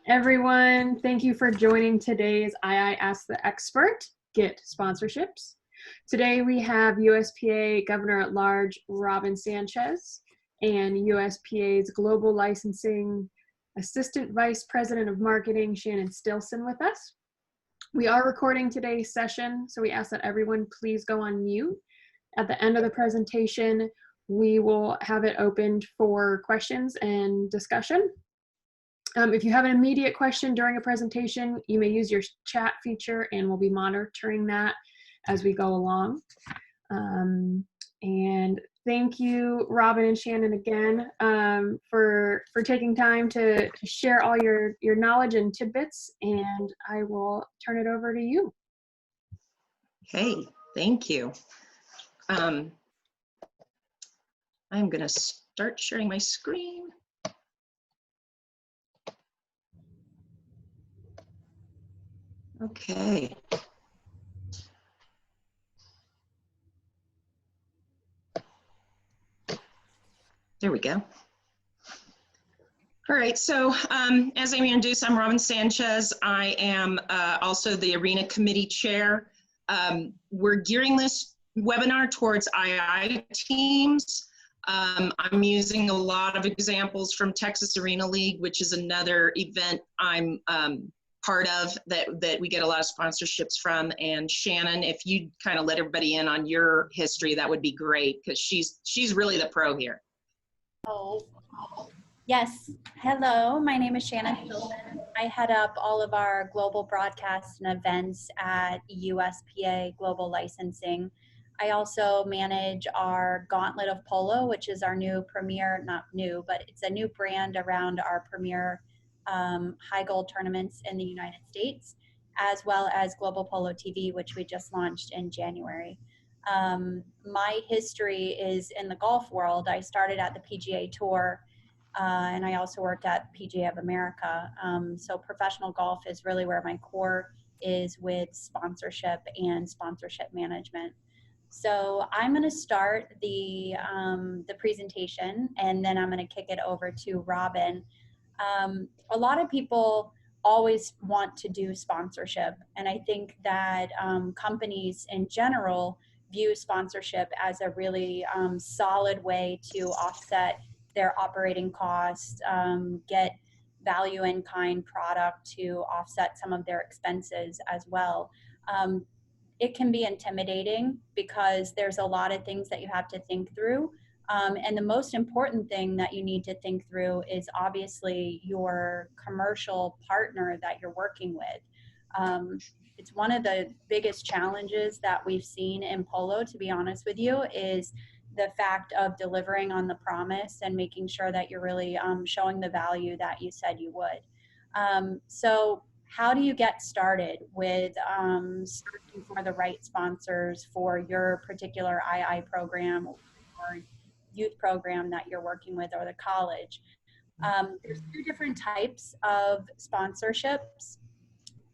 Everyone, thank you for joining today's II Ask the Expert Get Sponsorships. Today we have USPA Governor at Large Robin Sanchez and USPA's Global Licensing Assistant Vice President of Marketing, Shannon Stilson, with us. We are recording today's session, so we ask that everyone please go on mute. At the end of the presentation, we will have it opened for questions and discussion. If you have an immediate question during a presentation, you may use your chat feature and we'll be monitoring that as we go along. And thank you, Robin and Shannon, again, for taking time to share all your knowledge and tidbits, and I will turn it over to you. Hey, thank you. I'm going to start sharing my screen. Okay. There we go. All right, so as Amy introduced, I'm Robin Sanchez. I am also the Arena Committee Chair. We're gearing this webinar towards II teams. I'm using a lot of examples from Texas Arena League, which is another event I'm part of that we get a lot of sponsorships from. And Shannon, if you kind of let everybody in on your history, that would be great, because she's really the pro here. Oh, yes. Hello, my name is Shannon Stilson. I head up all of our global broadcasts and events at USPA Global Licensing. I also manage our Gauntlet of Polo, which is our new premier, not new, but it's a new brand around our premier high goal tournaments in the United States, as well as Global Polo TV, which we just launched in January. My history is in the golf world. I started at the PGA Tour, and I also worked at PGA of America. So professional golf is really where my core is with sponsorship and sponsorship management. So I'm going to start the presentation, and then I'm going to kick it over to Robin. A lot of people always want to do sponsorship, and I think that companies in general view sponsorship as a really solid way to offset their operating costs, get value in kind product to offset some of their expenses as well. It can be intimidating because there's a lot of things that you have to think through. And the most important thing that you need to think through is obviously your commercial partner that you're working with. It's one of the biggest challenges that we've seen in polo, to be honest with you, is the fact of delivering on the promise and making sure that you're really showing the value that you said you would. So how do you get started with searching for the right sponsors for your particular II program or youth program that you're working with, or the college? There's two different types of sponsorships.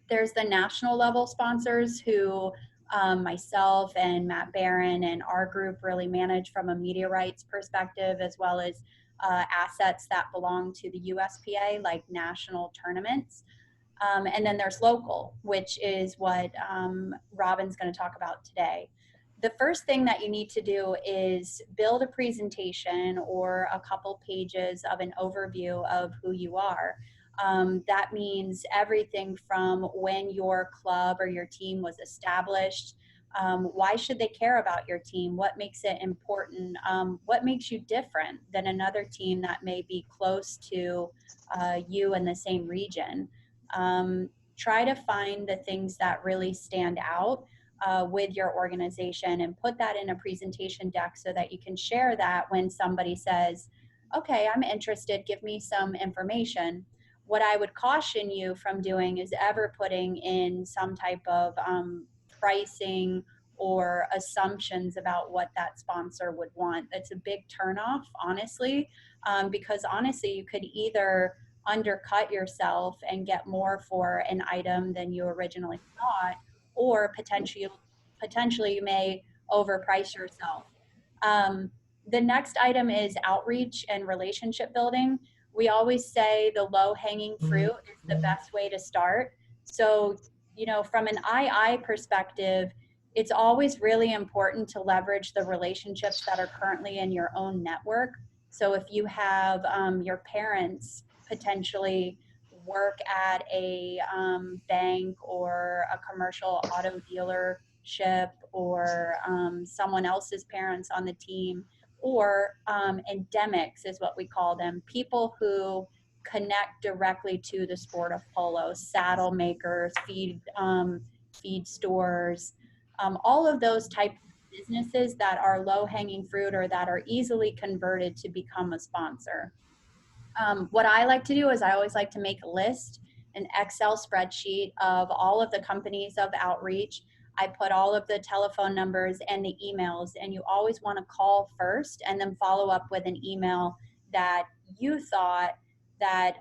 There's the national level sponsors who myself and Matt Barron and our group really manage from a media rights perspective, as well as assets that belong to the USPA, like national tournaments. And then there's local, which is what Robin's going to talk about today. The first thing that you need to do is build a presentation or a couple pages of an overview of who you are. That means everything from when your club or your team was established, why should they care about your team, what makes it important, what makes you different than another team that may be close to you in the same region. Try to find the things that really stand out with your organization and put that in a presentation deck so that you can share that when somebody says, okay, I'm interested, give me some information. What I would caution you from doing is ever putting in some type of pricing or assumptions about what that sponsor would want. That's a big turnoff, honestly, because honestly, you could either undercut yourself and get more for an item than you originally thought, or potentially you may overprice yourself. The next item is outreach and relationship building. we always say the low-hanging fruit is the best way to start. So, you know, from an II perspective, it's always really important to leverage the relationships that are currently in your own network. So if you have your parents potentially work at a bank or a commercial auto dealership, or someone else's parents on the team, or endemics is what we call them, people who connect directly to the sport of polo, saddle makers, feed stores, all of those types of businesses that are low-hanging fruit or that are easily converted to become a sponsor. What I like to do is I always like to make a list, an Excel spreadsheet of all of the companies of outreach. I put all of the telephone numbers and the emails, and you always want to call first and then follow up with an email that you thought that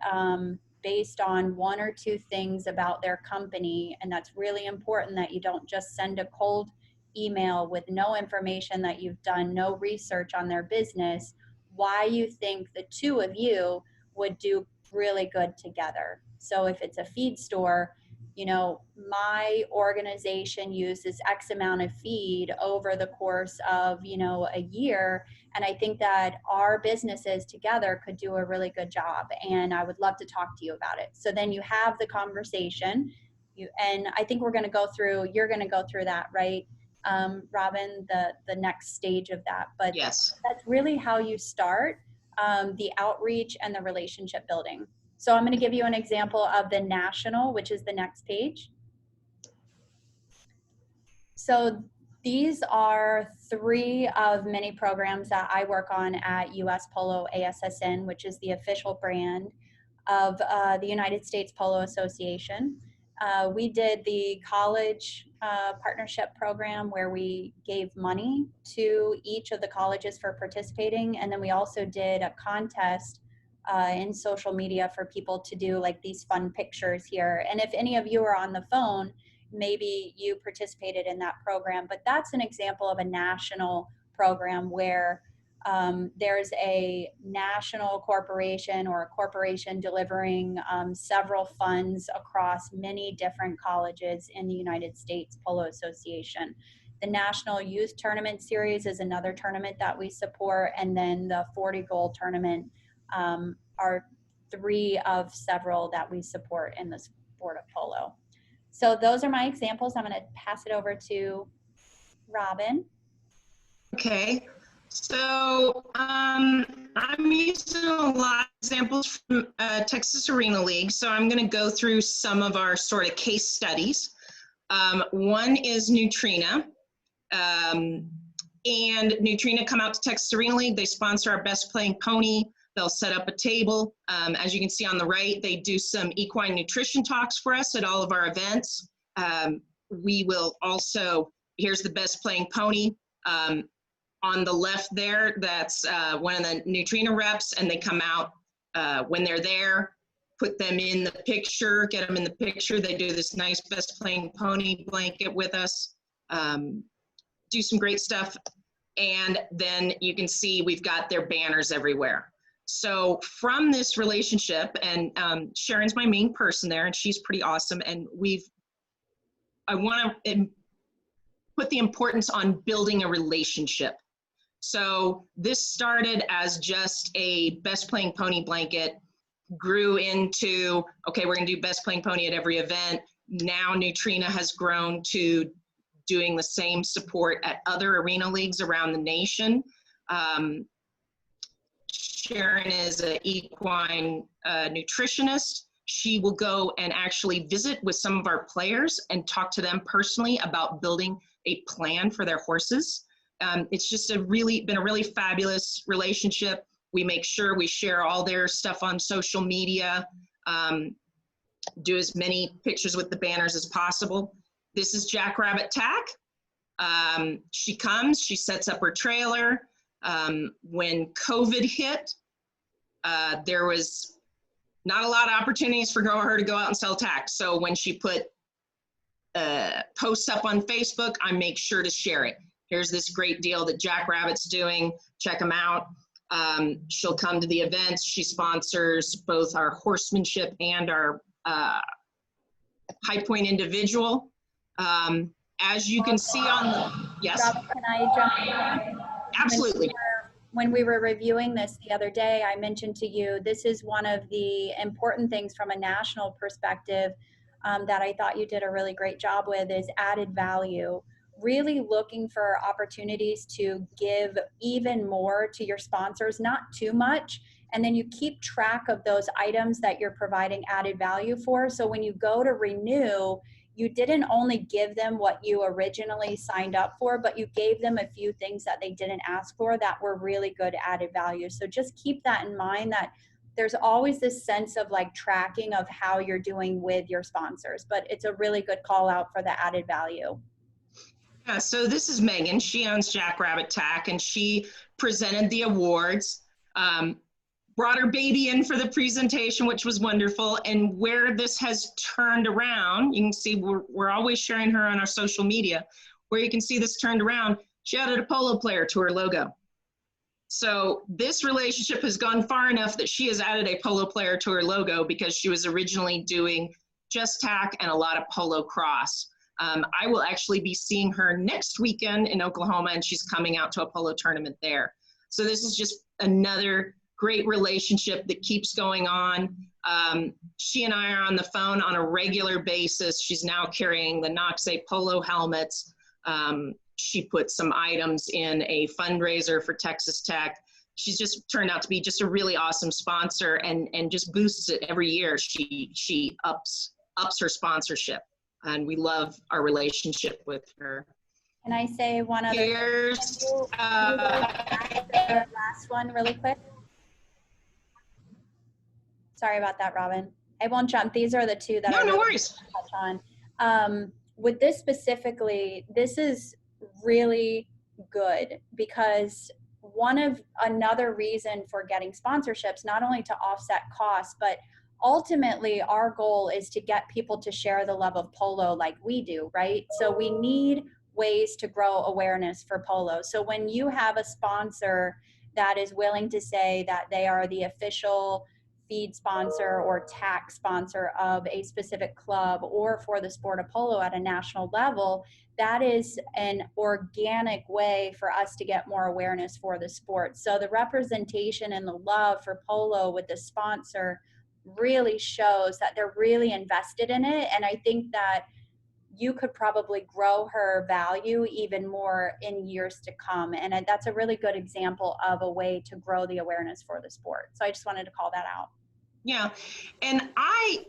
based on one or two things about their company, and that's really important that you don't just send a cold email with no information that you've done, no research on their business, why you think the two of you would do really good together. So if it's a feed store, you know, my organization uses X amount of feed over the course of, you know, a year. And I think that our businesses together could do a really good job. And I would love to talk to you about it. So then you have the conversation. And I think you're going to go through that, right? Robin, the next stage of that. But Yes. that's really how you start the outreach and the relationship building. So I'm going to give you an example of the national, which is the next page. So these are three of many programs that I work on at US Polo ASSN, which is the official brand of the United States Polo Association. We did the college partnership program where we gave money to each of the colleges for participating. And then we also did a contest in social media for people to do like these fun pictures here. And if any of you are on the phone, maybe you participated in that program. But that's an example of a national program where there's a national corporation or a corporation delivering several funds across many different colleges in the United States Polo Association. The National Youth Tournament Series is another tournament that we support, and then the 40 Goal Tournament are three of several that we support in the sport of polo. So those are my examples. I'm going to pass it over to Robin. Okay. So I'm using a lot of examples from Texas Arena League. So I'm going to go through some of our sort of case studies. One is Neutrina. And Neutrina come out to Texas Arena League. They sponsor our Best Playing Pony. They'll set up a table. As you can see on the right, they do some equine nutrition talks for us at all of our events. We will also, here's the Best Playing Pony. On the left there, that's one of the Neutrina reps, and they come out when they're there, put them in the picture, get them in the picture. They do this nice Best Playing Pony blanket with us, do some great stuff. And then you can see we've got their banners everywhere. So from this relationship, and Sharon's my main person there, and she's pretty awesome. And I want to put the importance on building a relationship. So this started as just a Best Playing Pony blanket, grew into, okay, we're going to do Best Playing Pony at every event. Now Neutrina has grown to doing the same support at other arena leagues around the nation. Sharon is an equine nutritionist. She will go and actually visit with some of our players and talk to them personally about building a plan for their horses. It's just been a really fabulous relationship. We make sure we share all their stuff on social media, do as many pictures with the banners as possible. This is Jackrabbit Tack. She comes, she sets up her trailer. When COVID hit, there was not a lot of opportunities for her to go out and sell tack. So when she put posts up on Facebook, I make sure to share it. Here's this great deal that Jackrabbit's doing. Check them out. She'll come to the events. She sponsors both our horsemanship and our High Point individual. As you can see on the, yes. Robin, can I jump in? Absolutely. When we were reviewing this the other day, I mentioned to you, this is one of the important things from a national perspective that I thought you did a really great job with is added value. Really looking for opportunities to give even more to your sponsors, not too much. And then you keep track of those items that you're providing added value for. So when you go to renew, you didn't only give them what you originally signed up for, but you gave them a few things that they didn't ask for that were really good added value. So just keep that in mind, that there's always this sense of like tracking of how you're doing with your sponsors, but it's a really good call out for the added value. Yeah, so this is Megan. She owns Jackrabbit Tack, and she presented the awards. Brought her baby in for the presentation, which was wonderful. And where this has turned around, you can see we're always sharing her on our social media, where you can see this turned around. She added a polo player to her logo. So this relationship has gone far enough that she has added a polo player to her logo because she was originally doing just tack and a lot of polo cross. I will actually be seeing her next weekend in Oklahoma, and she's coming out to a polo tournament there. So this is just another great relationship that keeps going on. She and I are on the phone on a regular basis. She's now carrying the Noxay polo helmets. She put some items in a fundraiser for Texas Tech. She's just turned out to be just a really awesome sponsor, and just boosts it every year. She ups her sponsorship, and we love our relationship with her. Can I say one other thing? Here's the last one really quick? Sorry about that, Robin. I won't jump. These are the two that no worries. Touch on. With this specifically, this is really good because another reason for getting sponsorships, not only to offset costs, but ultimately our goal is to get people to share the love of polo like we do, right? So we need ways to grow awareness for polo. So when you have a sponsor that is willing to say that they are the official feed sponsor or tack sponsor of a specific club or for the sport of polo at a national level, that is an organic way for us to get more awareness for the sport. So the representation and the love for polo with the sponsor really shows that they're really invested in it. And I think that you could probably grow her value even more in years to come. And that's a really good example of a way to grow the awareness for the sport. So I just wanted to call that out. Yeah, and I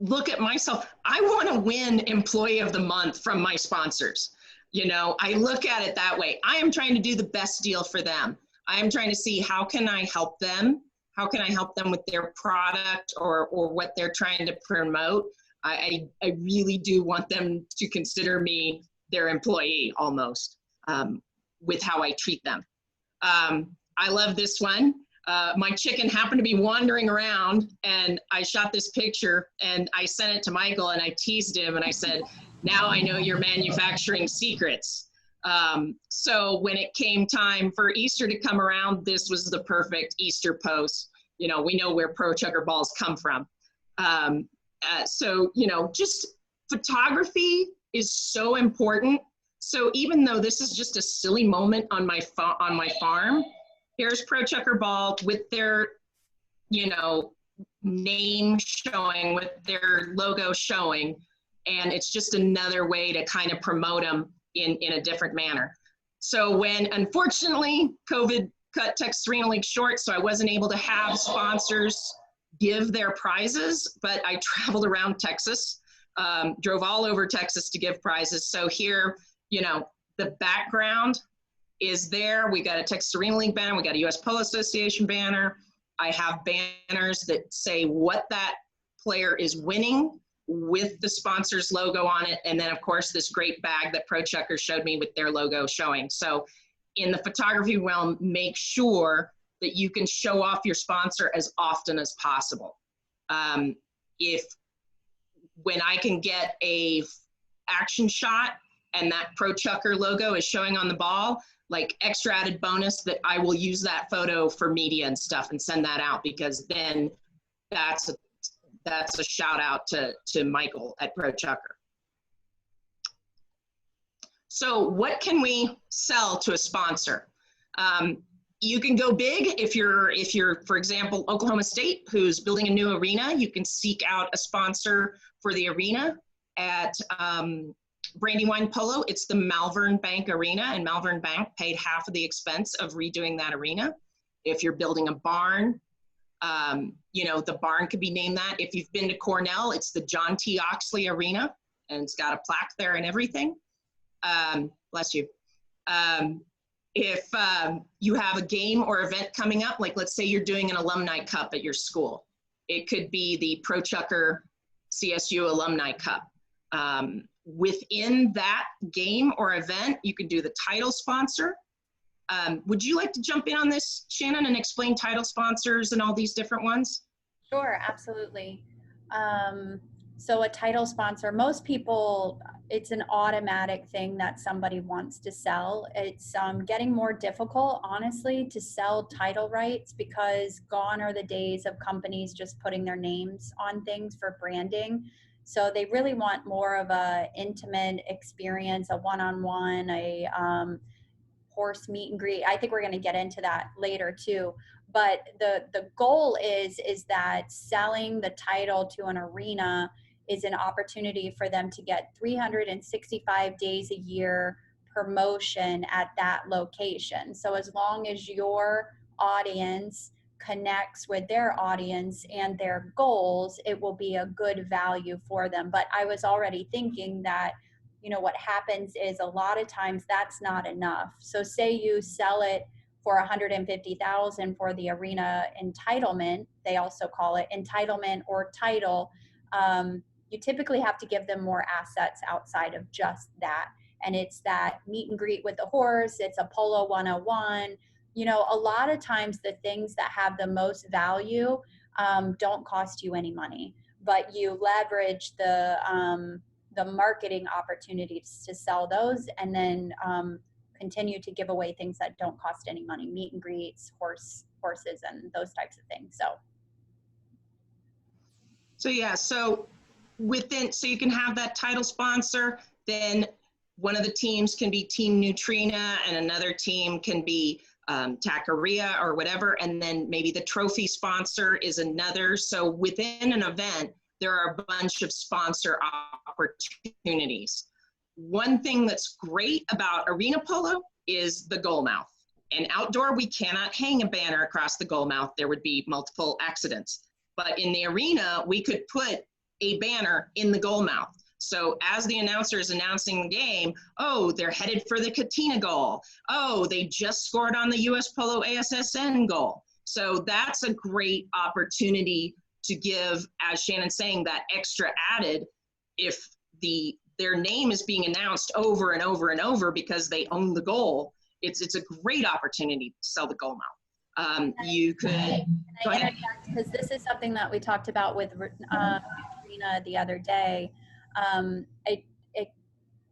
look at myself, I want to win Employee of the Month from my sponsors. You know, I look at it that way. I am trying to do the best deal for them. I am trying to see how can I help them? How can I help them with their product or what they're trying to promote? I really do want them to consider me their employee almost with how I treat them. I love this one. My chicken happened to be wandering around, and I shot this picture and I sent it to Michael, and I teased him and I said, now I know your manufacturing secrets. So when it came time for Easter to come around, this was the perfect Easter post. You know, we know where Pro Chucker balls come from. So, you know, just photography is so important. So even though this is just a silly moment on my farm, here's Pro Chucker ball with their, you know, name showing, with their logo showing, and it's just another way to kind of promote them in a different manner. So when, unfortunately, COVID cut Texas Arena League short, so I wasn't able to have sponsors give their prizes, but I traveled around Texas, drove all over Texas to give prizes. So here, you know, the background is there. We got a Texas Arena League banner. We got a U.S. Polo Association banner. I have banners that say what that player is winning with the sponsor's logo on it. And then, of course, this great bag that Pro Chucker showed me with their logo showing. So in the photography realm, make sure that you can show off your sponsor as often as possible. When I can get a action shot and that Pro Chucker logo is showing on the ball, like extra added bonus that I will use that photo for media and stuff and send that out, because then that's a shout out to Michael at Pro Chucker. So what can we sell to a sponsor? You can go big if you're, for example, Oklahoma State, who's building a new arena. You can seek out a sponsor for the arena. At Brandywine Polo, it's the Malvern Bank Arena, and Malvern Bank paid half of the expense of redoing that arena. If you're building a barn, you know, the barn could be named that. If you've been to Cornell, it's the John T. Oxley Arena, and it's got a plaque there and everything. Bless you. If you have a game or event coming up, like let's say you're doing an alumni cup at your school, it could be the Pro Chucker CSU Alumni Cup. Within that game or event, you can do the title sponsor. Would you like to jump in on this, Shannon, and explain title sponsors and all these different ones? Sure, absolutely. So a title sponsor, most people, it's an automatic thing that somebody wants to sell. It's getting more difficult, honestly, to sell title rights, because gone are the days of companies just putting their names on things for branding. So they really want more of a intimate experience, a one-on-one, a horse meet and greet. I think we're going to get into that later too. But the goal is that selling the title to an arena is an opportunity for them to get 365 days a year promotion at that location. So as long as your audience connects with their audience and their goals, it will be a good value for them. But I was already thinking that, you know, what happens is a lot of times that's not enough. So say you sell it for $150,000 for the arena entitlement, they also call it entitlement or title. You typically have to give them more assets outside of just that. And it's that meet and greet with the horse, it's a polo 101. You know, a lot of times the things that have the most value don't cost you any money, but you leverage the marketing opportunities to sell those, and then continue to give away things that don't cost any money, meet and greets, horses, and those types of things. So yeah, so you can have that title sponsor, then one of the teams can be Team Neutrina and another team can be Taqueria or whatever, and then maybe the trophy sponsor is another. So within an event, there are a bunch of sponsor opportunities. One thing that's great about arena polo is the goal mouth. And outdoor, we cannot hang a banner across the goal mouth. There would be multiple accidents. But in the arena, we could put a banner in the goal mouth. So as the announcer is announcing the game, oh, they're headed for the Katina goal. Oh, they just scored on the US Polo ASSN goal. So that's a great opportunity to give, as Shannon's saying, that extra added if their name is being announced over and over and over because they own the goal. It's a great opportunity to sell the goal mouth. You could go ahead. Because this is something that we talked about with Rena the other day. A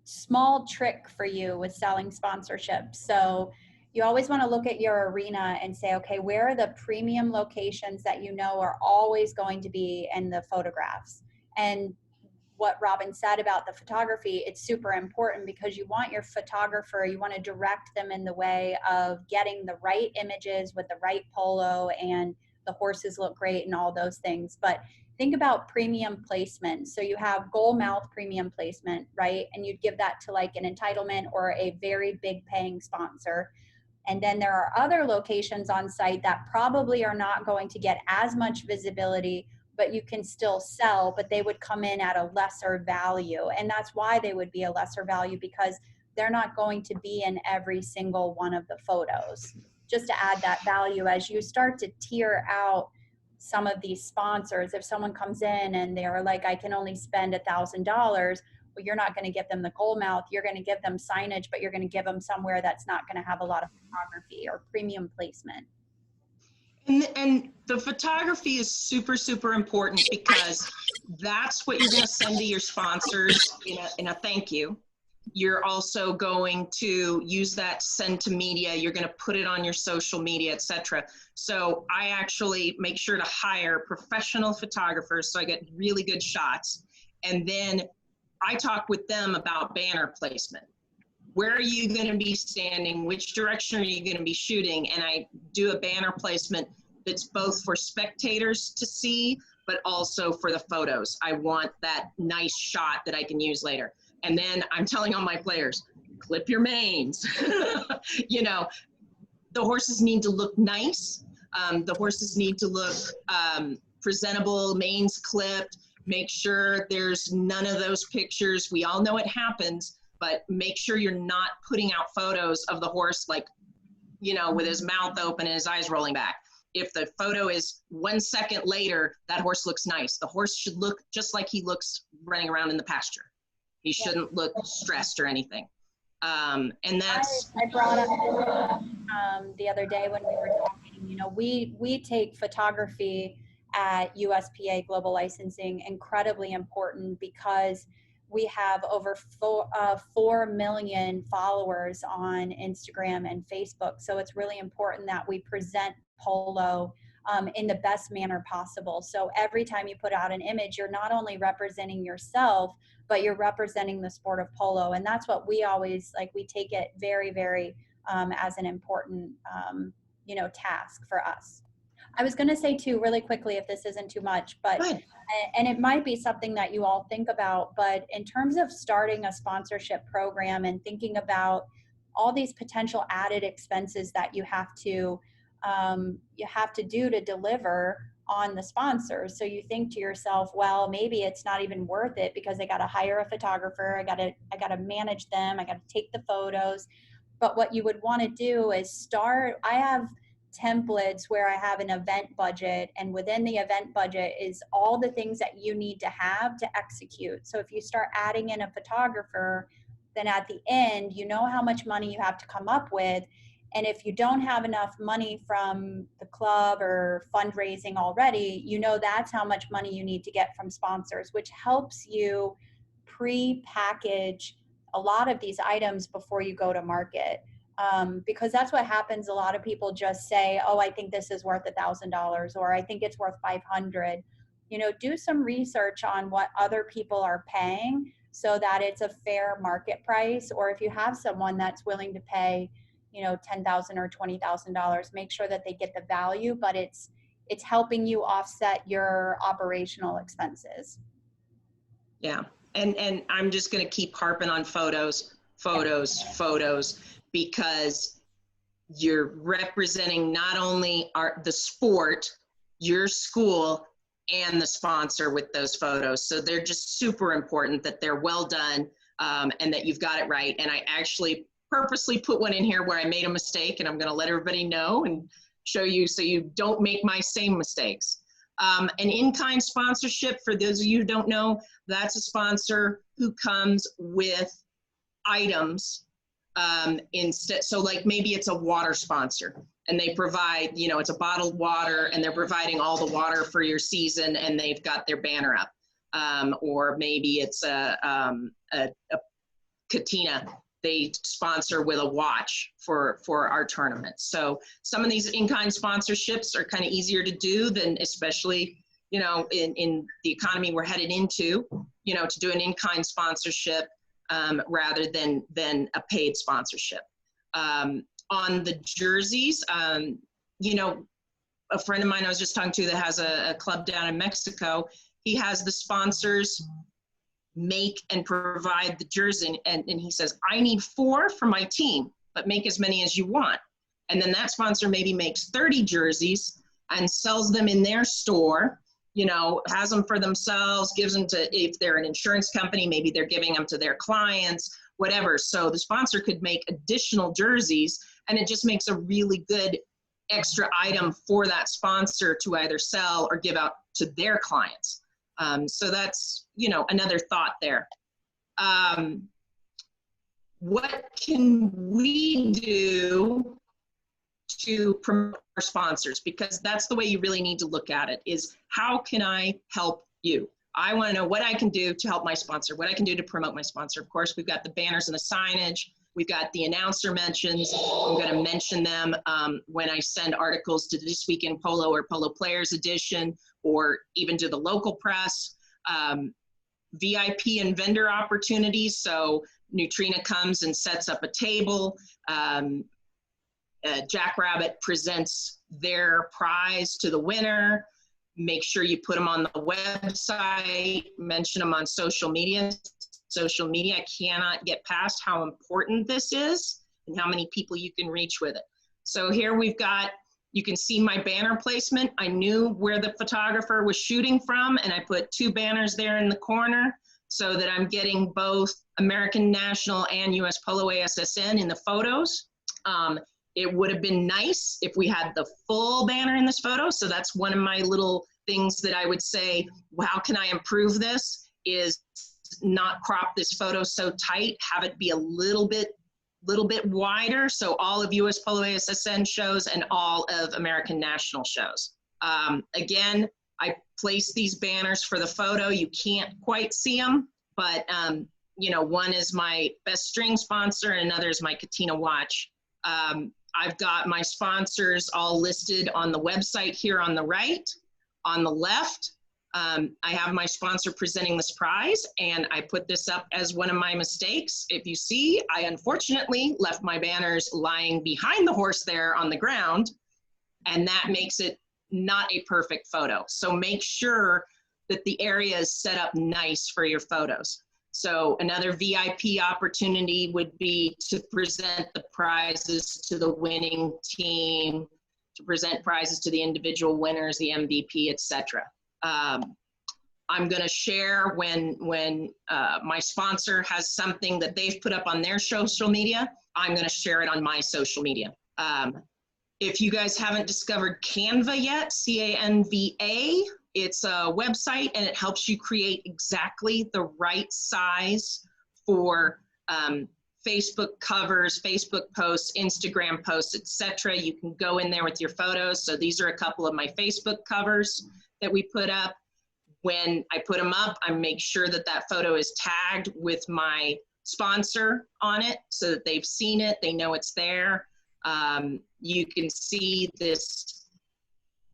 small trick for you with selling sponsorships. So you always want to look at your arena and say, okay, where are the premium locations that you know are always going to be in the photographs? And what Robin said about the photography, it's super important because you want your photographer, you want to direct them in the way of getting the right images with the right polo and the horses look great and all those things. But think about premium placement. So you have goal mouth premium placement, right? And you'd give that to like an entitlement or a very big paying sponsor. And then there are other locations on site that probably are not going to get as much visibility, but you can still sell, but they would come in at a lesser value. And that's why they would be a lesser value, because they're not going to be in every single one of the photos. Just to add that value, as you start to tier out some of these sponsors, if someone comes in and they're like, I can only spend $1,000, well, you're not going to get them the goal mouth. You're going to give them signage, but you're going to give them somewhere that's not going to have a lot of photography or premium placement. And the photography is super, super important because that's what you're going to send to your sponsors in a thank you. You're also going to use that to send to media. You're going to put it on your social media, etc. So I actually make sure to hire professional photographers so I get really good shots. And then I talk with them about banner placement. Where are you going to be standing? Which direction are you going to be shooting? And I do a banner placement that's both for spectators to see, but also for the photos. I want that nice shot that I can use later. And then I'm telling all my players, clip your manes. You know, the horses need to look nice. The horses need to look presentable, manes clipped. Make sure there's none of those pictures. We all know it happens, but make sure you're not putting out photos of the horse like, you know, with his mouth open and his eyes rolling back. If the photo is 1 second later, that horse looks nice. The horse should look just like he looks running around in the pasture. He shouldn't look stressed or anything. And that's... I brought up the other day when we were talking, you know, we take photography at USPA Global Licensing incredibly important because we have over 4 million followers on Instagram and Facebook. So it's really important that we present polo in the best manner possible. So every time you put out an image, you're not only representing yourself, but you're representing the sport of polo. And that's what we always, like, we take it very, very as an important, you know, task for us. I was going to say too, really quickly, if this isn't too much, but, and it might be something that you all think about, but in terms of starting a sponsorship program and thinking about all these potential added expenses that you have to do to deliver on the sponsors. So you think to yourself, well, maybe it's not even worth it because I got to hire a photographer. I got to manage them. I got to take the photos. But what you would want to do is I have templates where I have an event budget, and within the event budget is all the things that you need to have to execute. So if you start adding in a photographer, then at the end, you know how much money you have to come up with. And if you don't have enough money from the club or fundraising already, you know that's how much money you need to get from sponsors, which helps you pre-package a lot of these items before you go to market. Because that's what happens. A lot of people just say, oh, I think this is worth $1,000 or I think it's worth 500. You know, do some research on what other people are paying so that it's a fair market price. Or if you have someone that's willing to pay, you know, $10,000 or $20,000, make sure that they get the value, but it's helping you offset your operational expenses. Yeah. And I'm just going to keep harping on photos, because you're representing not only the sport, your school, and the sponsor with those photos. So they're just super important that they're well done and that you've got it right. And I actually purposely put one in here where I made a mistake, and I'm going to let everybody know and show you so you don't make my same mistakes. An in-kind sponsorship, for those of you who don't know, that's a sponsor who comes with items instead. So like maybe it's a water sponsor and they provide, you know, it's a bottled water and they're providing all the water for your season and they've got their banner up. Or maybe it's a Katina. They sponsor with a watch for our tournaments. So some of these in-kind sponsorships are kind of easier to do than, especially, you know, in the economy we're headed into, you know, to do an in-kind sponsorship rather than a paid sponsorship. On the jerseys, you know, a friend of mine I was just talking to that has a club down in Mexico, he has the sponsors make and provide the jersey, and he says, I need 4 for my team, but make as many as you want. And then that sponsor maybe makes 30 jerseys and sells them in their store, you know, has them for themselves, gives them to, if they're an insurance company, maybe they're giving them to their clients, whatever. So the sponsor could make additional jerseys, and it just makes a really good extra item for that sponsor to either sell or give out to their clients. So that's, you know, another thought there. What can we do to promote our sponsors? Because that's the way you really need to look at it, is how can I help you? I want to know what I can do to help my sponsor, what I can do to promote my sponsor. Of course, we've got the banners and the signage. We've got the announcer mentions. I'm going to mention them when I send articles to This Week in Polo or Polo Players Edition, or even to the local press. VIP and vendor opportunities. So Neutrina comes and sets up a table. Jackrabbit presents their prize to the winner. Make sure you put them on the website, mention them on social media. Social media, I cannot get past how important this is and how many people you can reach with it. So here we've got, you can see my banner placement. I knew where the photographer was shooting from, and I put 2 banners there in the corner so that I'm getting both American National and US Polo ASSN in the photos. It would have been nice if we had the full banner in this photo. So that's one of my little things that I would say, well, how can I improve this, is not crop this photo so tight, have it be a little bit wider, so all of US Polo ASSN shows and all of American National shows. Again, I placed these banners for the photo. You can't quite see them, but you know, one is my best string sponsor and another is my Katina watch. I've got my sponsors all listed on the website here on the right. On the left, I have my sponsor presenting this prize, and I put this up as one of my mistakes. If you see, I unfortunately left my banners lying behind the horse there on the ground, and that makes it not a perfect photo. So make sure that the area is set up nice for your photos. So another VIP opportunity would be to present the prizes to the winning team, to present prizes to the individual winners, the MVP, etc. I'm going to share when my sponsor has something that they've put up on their social media, I'm going to share it on my social media. If you guys haven't discovered Canva yet, C-A-N-V-A, it's a website and it helps you create exactly the right size for Facebook covers, Facebook posts, Instagram posts, etc. You can go in there with your photos. So these are a couple of my Facebook covers that we put up. When I put them up, I make sure that that photo is tagged with my sponsor on it so that they've seen it, they know it's there. You can see this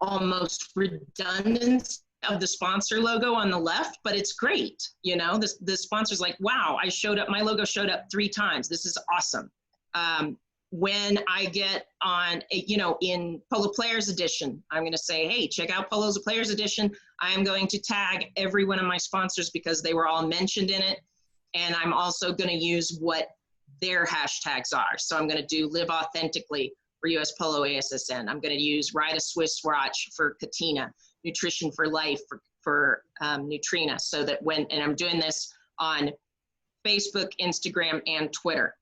almost redundance of the sponsor logo on the left, but it's great. You know, the sponsor's like, wow, I showed up, my logo showed up 3 times. This is awesome. When I get on, you know, in Polo Players Edition, I'm going to say, hey, check out Polo's Players Edition. I am going to tag every one of my sponsors because they were all mentioned in it. And I'm also going to use what their hashtags are. So I'm going to do Live Authentically for US Polo ASSN. I'm going to use Ride a Swiss Watch for Katina, Nutrition for Life for Neutrina. So that when, and I'm doing this on Facebook, Instagram, and Twitter.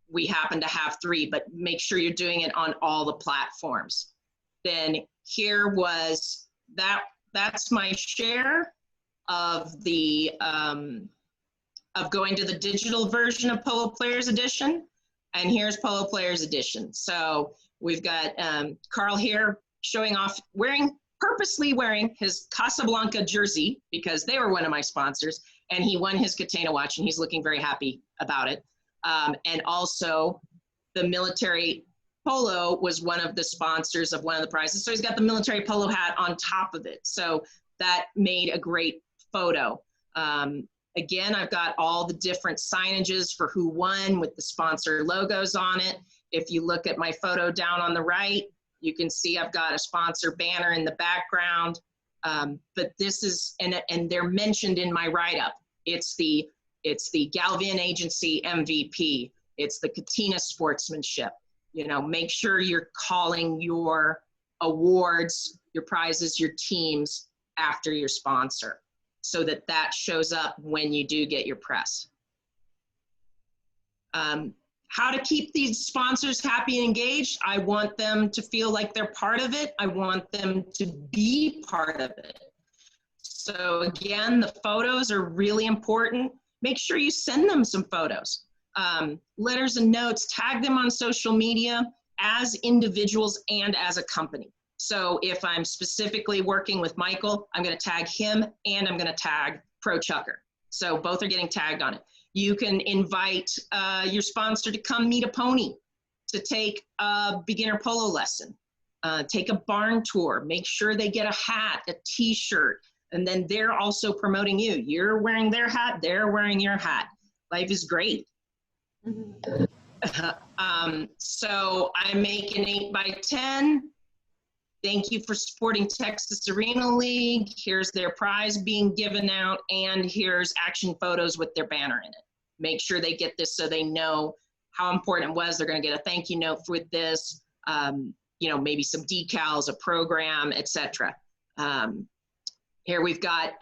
We happen to have 3, but make sure you're doing it on all the platforms. Then here was that's my share of the of going to the digital version of Polo Players Edition, and here's Polo Players Edition. So we've got Carl here showing off, purposely wearing his Casablanca jersey because they were one of my sponsors, and he won his Katina watch, and he's looking very happy about it. And also the military polo was one of the sponsors of one of the prizes. So he's got the military polo hat on top of it. So that made a great photo. Again, I've got all the different signages for who won with the sponsor logos on it. If you look at my photo down on the right, you can see I've got a sponsor banner in the background. But this is, and they're mentioned in my write-up. It's the Galvian Agency MVP. It's the Katina Sportsmanship. You know, make sure you're calling your awards, your prizes, your teams after your sponsor so that that shows up when you do get your press. How to keep these sponsors happy and engaged. I want them to feel like they're part of it. I want them to be part of it. So again, the photos are really important. Make sure you send them some photos, letters and notes, tag them on social media as individuals and as a company. So if I'm specifically working with Michael, I'm going to tag him and I'm going to tag Pro Chucker. So both are getting tagged on it. You can invite your sponsor to come meet a pony, to take a beginner polo lesson, take a barn tour, make sure they get a hat, a t-shirt, and then they're also promoting you. You're wearing their hat, they're wearing your hat. Life is great. So I make an 8x10. Thank you for supporting Texas Arena League. Here's their prize being given out, and here's action photos with their banner in it. Make sure they get this so they know how important it was. They're going to get a thank you note with this, you know, maybe some decals, a program, etc. Here we've got,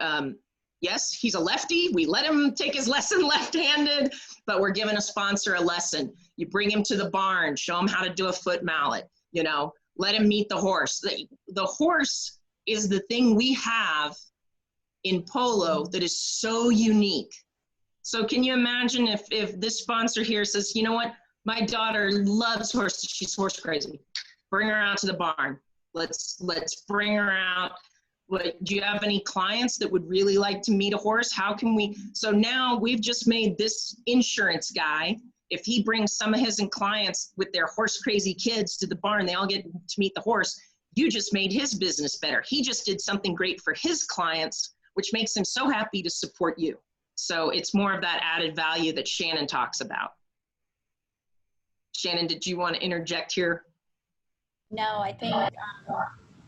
yes, he's a lefty. We let him take his lesson left-handed, but we're giving a sponsor a lesson. You bring him to the barn, show him how to do a foot mallet, you know, let him meet the horse. The horse is the thing we have in polo that is so unique. So can you imagine if this sponsor here says, you know what, my daughter loves horses, she's horse crazy. Bring her out to the barn. Let's bring her out. What, do you have any clients that would really like to meet a horse? How can we? So now we've just made this insurance guy, if he brings some of his clients with their horse crazy kids to the barn, they all get to meet the horse. You just made his business better. He just did something great for his clients, which makes him so happy to support you. So it's more of that added value that Shannon talks about. Shannon, did you want to interject here? No, I think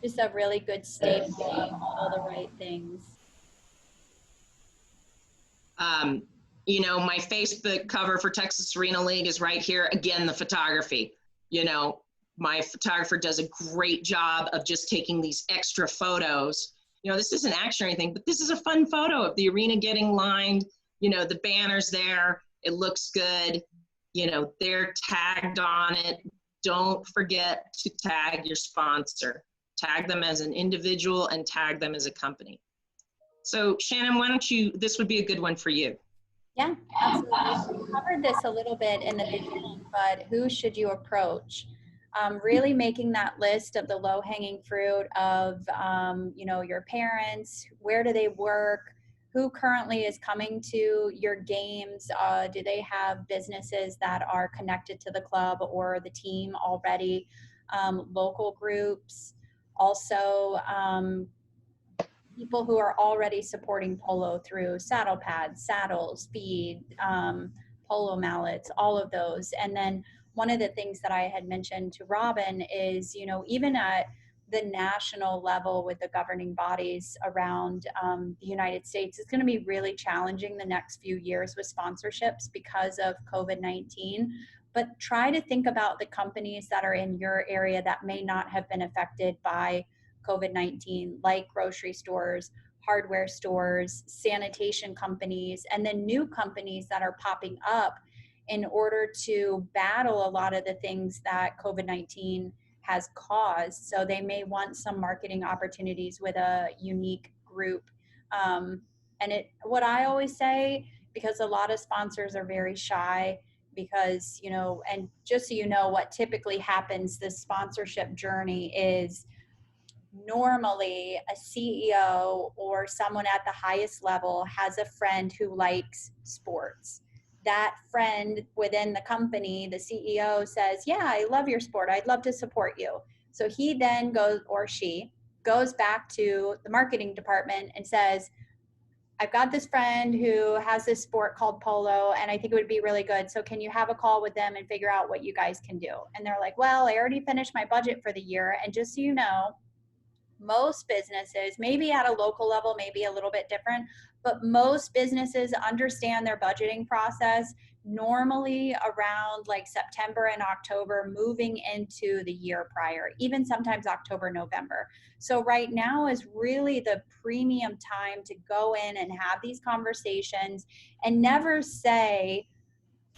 just a really good statement of all the right things. You know, my Facebook cover for Texas Arena League is right here. Again, the photography. You know, my photographer does a great job of just taking these extra photos. You know, this isn't action or anything, but this is a fun photo of the arena getting lined. You know, the banner's there. It looks good. You know, they're tagged on it. Don't forget to tag your sponsor. Tag them as an individual and tag them as a company. So Shannon, why don't you, this would be a good one for you. Yeah, absolutely. We covered this a little bit in the beginning, but who should you approach? Really making that list of the low-hanging fruit of, you know, your parents, where do they work, who currently is coming to your games, do they have businesses that are connected to the club or the team already, local groups, also people who are already supporting polo through saddle pads, saddles, feed, polo mallets, all of those. And then one of the things that I had mentioned to Robin is, you know, even at the national level with the governing bodies around the United States, it's going to be really challenging the next few years with sponsorships because of COVID-19. But try to think about the companies that are in your area that may not have been affected by COVID-19, like grocery stores, hardware stores, sanitation companies, and then new companies that are popping up in order to battle a lot of the things that COVID-19 has caused. So they may want some marketing opportunities with a unique group. What I always say, because a lot of sponsors are very shy, because, you know, and just so you know what typically happens, this sponsorship journey is normally a CEO or someone at the highest level has a friend who likes sports. That friend within the company, the CEO says, yeah, I love your sport. I'd love to support you. So he then goes, or she goes back to the marketing department and says, I've got this friend who has this sport called polo, and I think it would be really good. So can you have a call with them and figure out what you guys can do? And they're like, well, I already finished my budget for the year. And just so you know, most businesses, maybe at a local level, maybe a little bit different, but most businesses understand their budgeting process normally around like September and October, moving into the year prior, even sometimes October, November. So right now is really the premium time to go in and have these conversations and never say,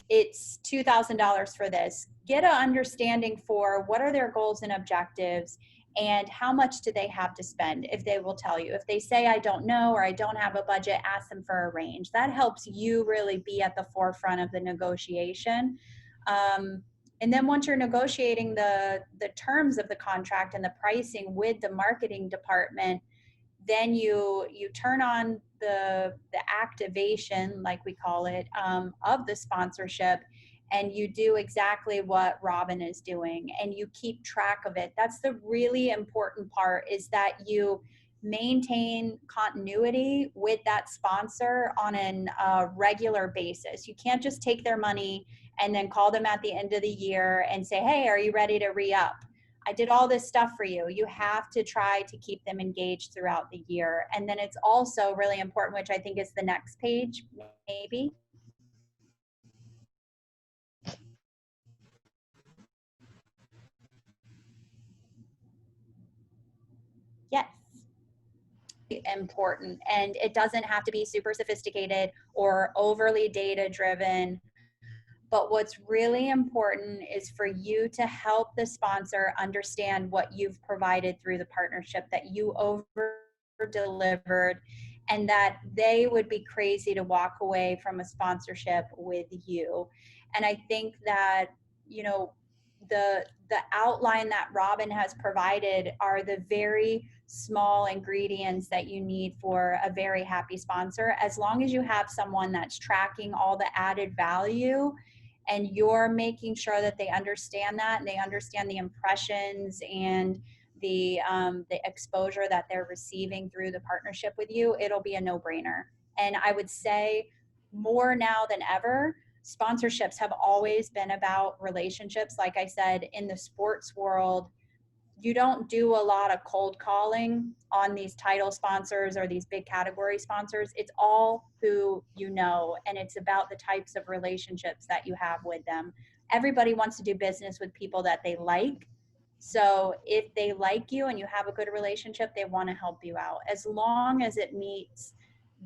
it's $2,000 for this. Get an understanding for what are their goals and objectives and how much do they have to spend, if they will tell you. If they say, I don't know, or I don't have a budget, ask them for a range. That helps you really be at the forefront of the negotiation. And then once you're negotiating the terms of the contract and the pricing with the marketing department, then you turn on the activation, like we call it, of the sponsorship, and you do exactly what Robin is doing, and you keep track of it. That's the really important part, is that you maintain continuity with that sponsor on a regular basis. You can't just take their money and then call them at the end of the year and say, hey, are you ready to re-up? I did all this stuff for you. You have to try to keep them engaged throughout the year. And then it's also really important, which I think is the next page, maybe. Yes. Important. And it doesn't have to be super sophisticated or overly data driven. But what's really important is for you to help the sponsor understand what you've provided through the partnership, that you over-delivered, and that they would be crazy to walk away from a sponsorship with you. And I think that, you know, the outline that Robin has provided are the very small ingredients that you need for a very happy sponsor. As long as you have someone that's tracking all the added value, and you're making sure that they understand that, and they understand the impressions and the exposure that they're receiving through the partnership with you, it'll be a no-brainer. And I would say more now than ever, sponsorships have always been about relationships. Like I said, in the sports world, you don't do a lot of cold calling on these title sponsors or these big category sponsors. It's all who you know, and it's about the types of relationships that you have with them. Everybody wants to do business with people that they like. So if they like you and you have a good relationship, they want to help you out, as long as it meets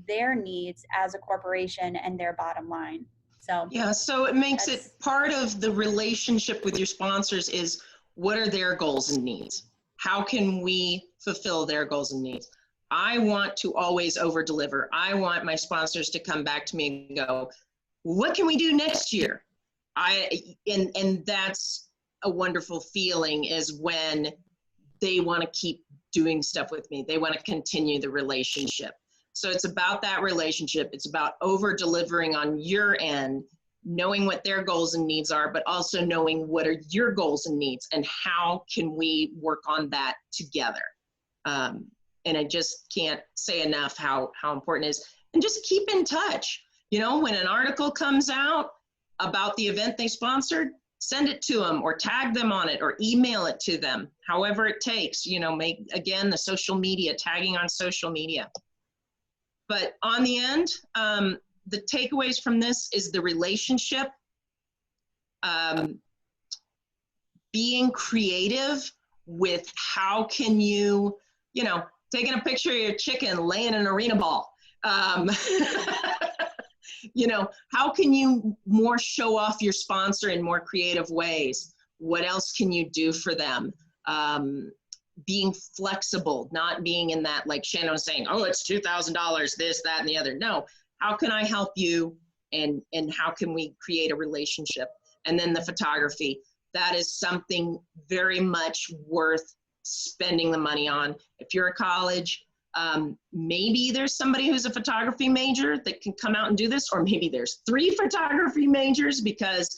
their needs as a corporation and their bottom line. So yeah, so it makes it part of the relationship with your sponsors is, what are their goals and needs? How can we fulfill their goals and needs? I want to always over deliver. I want my sponsors to come back to me and go, what can we do next year? And that's a wonderful feeling, is when they want to keep doing stuff with me. They want to continue the relationship. So it's about that relationship. It's about over delivering on your end, knowing what their goals and needs are, but also knowing what are your goals and needs, and how can we work on that together. And I just can't say enough how important it is. And just keep in touch. You know, when an article comes out about the event they sponsored, send it to them or tag them on it or email it to them, however it takes. You know, make, again, the social media, tagging on social media. But on the end, the takeaways from this is the relationship, being creative with how can you, you know, taking a picture of your chicken laying an arena ball. You know, how can you more show off your sponsor in more creative ways? What else can you do for them? Being flexible, not being in that, like Shannon was saying, oh, it's $2,000, this, that, and the other. No, how can I help you, and how can we create a relationship? And then the photography, that is something very much worth spending the money on. If you're a college, maybe there's somebody who's a photography major that can come out and do this, or maybe there's 3 photography majors, because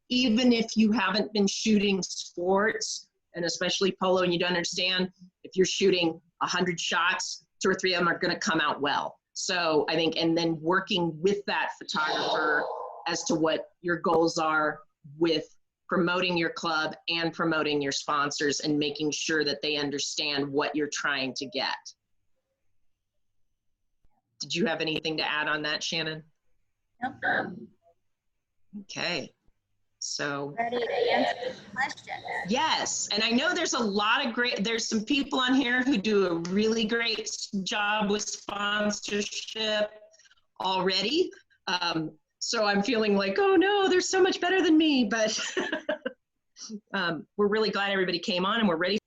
even if you haven't been shooting sports, and especially polo, and you don't understand, if you're shooting 100 shots, 2 or 3 of them are going to come out well. So I think, and then working with that photographer as to what your goals are with promoting your club and promoting your sponsors, and making sure that they understand what you're trying to get. Did you have anything to add on that, Shannon? Nope. Okay. So Ready to answer the question. Yes, and I know there's a lot of there's some people on here who do a really great job with sponsorship already. So I'm feeling like, oh no, they're so much better than me, but we're really glad everybody came on, and we're ready.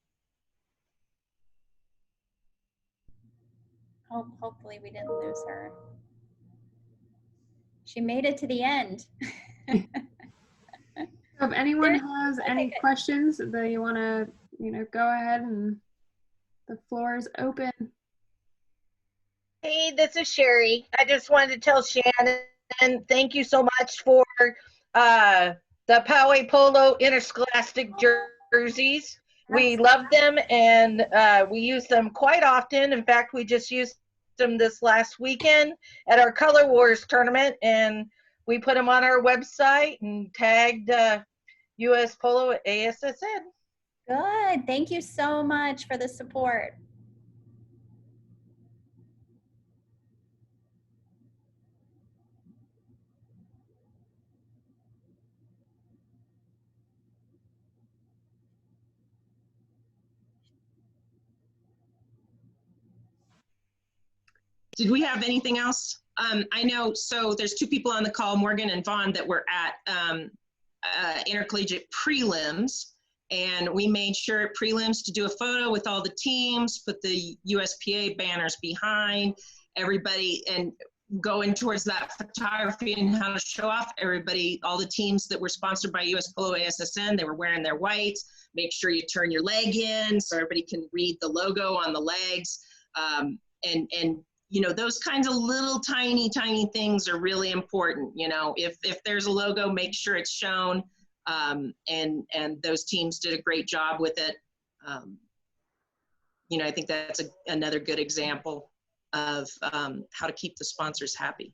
Hopefully we didn't lose her. She made it to the end. So if anyone There's- has okay, any good. questions that you want to, go ahead, and the floor is open. Hey, this is Sherry. I just wanted to tell Shannon, thank you so much for the Poway Polo interscholastic jerseys. We love them and we use them quite often. In fact, we just used them this last weekend at our Color Wars tournament, and we put them on our website and tagged US Polo ASSN. Good. Thank you so much for the support. Did we have anything else? I know, so there's two people on the call, Morgan and Vaughn, that were at intercollegiate prelims, and we made sure at prelims to do a photo with all the teams, put the USPA banners behind everybody, and going towards that photography and how to show off everybody, all the teams that were sponsored by US Polo ASSN, they were wearing their whites. Make sure you turn your leg in so everybody can read the logo on the legs. And those kinds of little tiny things are really important. If there's a logo, make sure it's shown. And those teams did a great job with it. I think that's another good example of how to keep the sponsors happy.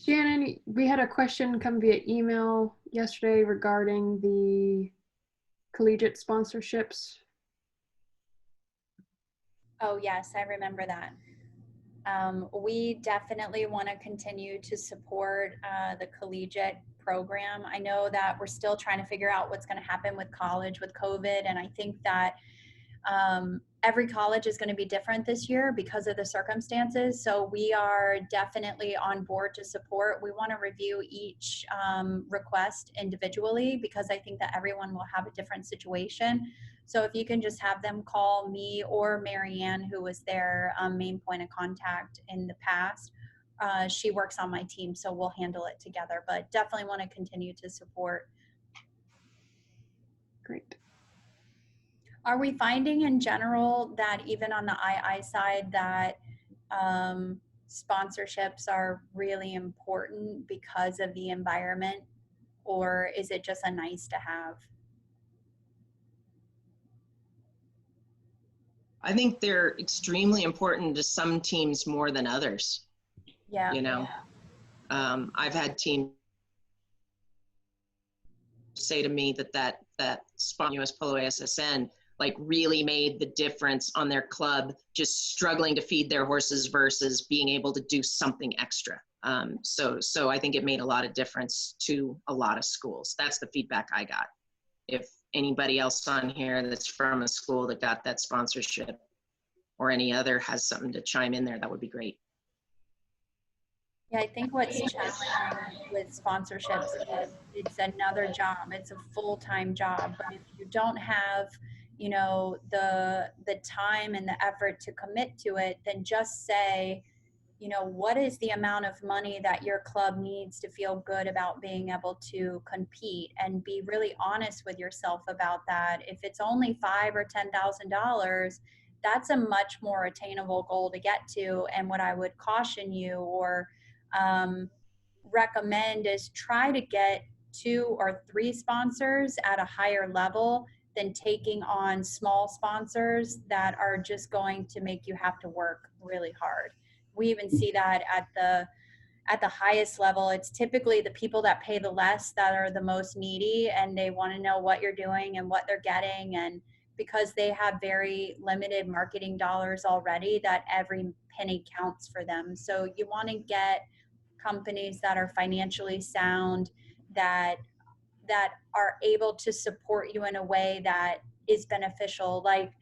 Shannon, we had a question come via email yesterday regarding the collegiate sponsorships. Oh, yes, I remember that. We definitely want to continue to support the collegiate program. I know that we're still trying to figure out what's going to happen with college with COVID, and I think that every college is going to be different this year because of the circumstances. So we are definitely on board to support. We want to review each request individually because I think that everyone will have a different situation. So if you can just have them call me or Marianne, who was their main point of contact in the past. She works on my team, so we'll handle it together, but definitely want to continue to support. Great. Are we finding in general that even on the II side that sponsorships are really important because of the environment, or is it just a nice to have? I think they're extremely important to some teams more than others. Yeah. I've had teams say to me that US Polo ASSN really made the difference on their club, just struggling to feed their horses versus being able to do something extra. So I think it made a lot of difference to a lot of schools. That's the feedback I got. If anybody else on here that's from a school that got that sponsorship or any other has something to chime in there, that would be great. Yeah, I think what's challenging with sponsorships is it's another job. It's a full-time job. But if you don't have, the time and the effort to commit to it, then just say, what is the amount of money that your club needs to feel good about being able to compete, and be really honest with yourself about that. If it's only $5,000 or $10,000, that's a much more attainable goal to get to. And what I would caution you or recommend is try to get 2 or 3 sponsors at a higher level than taking on small sponsors that are just going to make you have to work really hard. We even see that at the highest level. It's typically the people that pay the less that are the most needy, and they want to know what you're doing and what they're getting. And because they have very limited marketing dollars already, that every penny counts for them. So you want to get companies that are financially sound, that are able to support you in a way that is beneficial. Like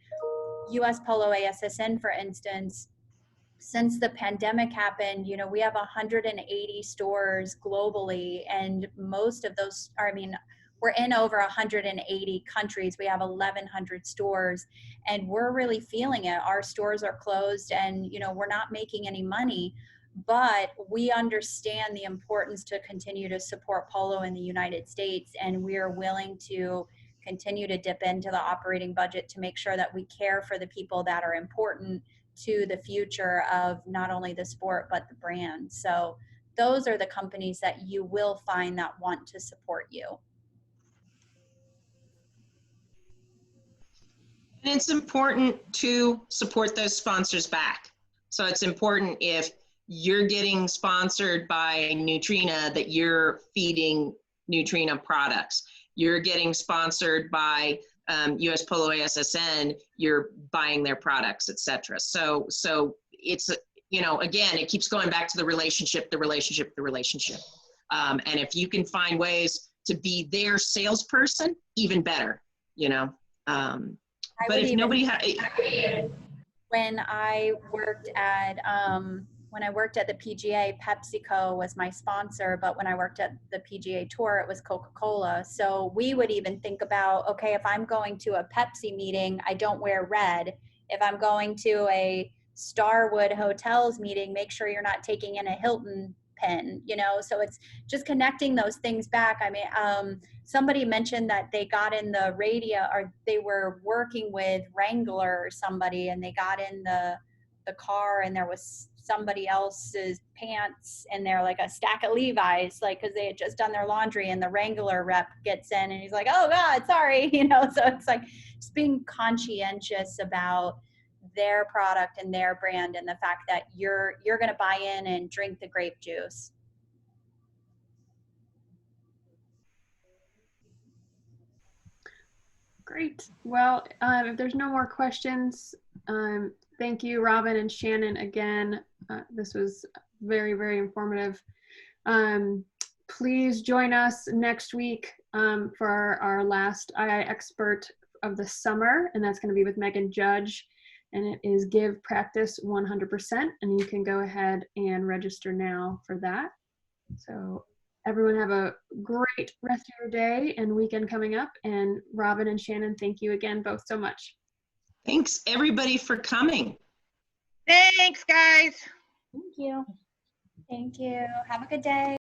US Polo ASSN, for instance, since the pandemic happened, we have 180 stores globally, and most of those we're in over 180 countries. We have 1,100 stores, and we're really feeling it. Our stores are closed, and we're not making any money. but we understand the importance to continue to support polo in the United States, and we're willing to continue to dip into the operating budget to make sure that we care for the people that are important to the future of not only the sport but the brand. So those are the companies that you will find that want to support you. And it's important to support those sponsors back. So it's important if you're getting sponsored by Nutrina that you're feeding Nutrina products. You're getting sponsored by US Polo ASSN, you're buying their products, etc. So it's, you know, again, it keeps going back to the relationship. And if you can find ways to be their salesperson, even better, you know. But if nobody when I worked at the PGA, PepsiCo was my sponsor, but when I worked at the PGA Tour, it was Coca-Cola. So we would even think about, okay, if I'm going to a Pepsi meeting, I don't wear red. If I'm going to a Starwood Hotels meeting, make sure you're not taking in a Hilton pin, you know. So it's just connecting those things back. I mean, somebody mentioned that they got in the radio, or they were working with Wrangler or somebody, and they got in the car and there was somebody else's pants and they're like a stack of Levi's, like, because they had just done their laundry, and the Wrangler rep gets in and he's like, oh God, sorry, you know. So it's like just being conscientious about their product and their brand, and the fact that you're going to buy in and drink the grape juice. Great. Well, if there's no more questions, thank you, Robin and Shannon, again. This was very, very informative. Please join us next week for our last II expert of the summer, and that's going to be with Megan Judge, and it is Give Practice 100%, and you can go ahead and register now for that. So everyone have a great rest of your day and weekend coming up. And Robin and Shannon, thank you again both so much. Thanks everybody for coming. Thanks, guys. Thank you. Thank you. Have a good day.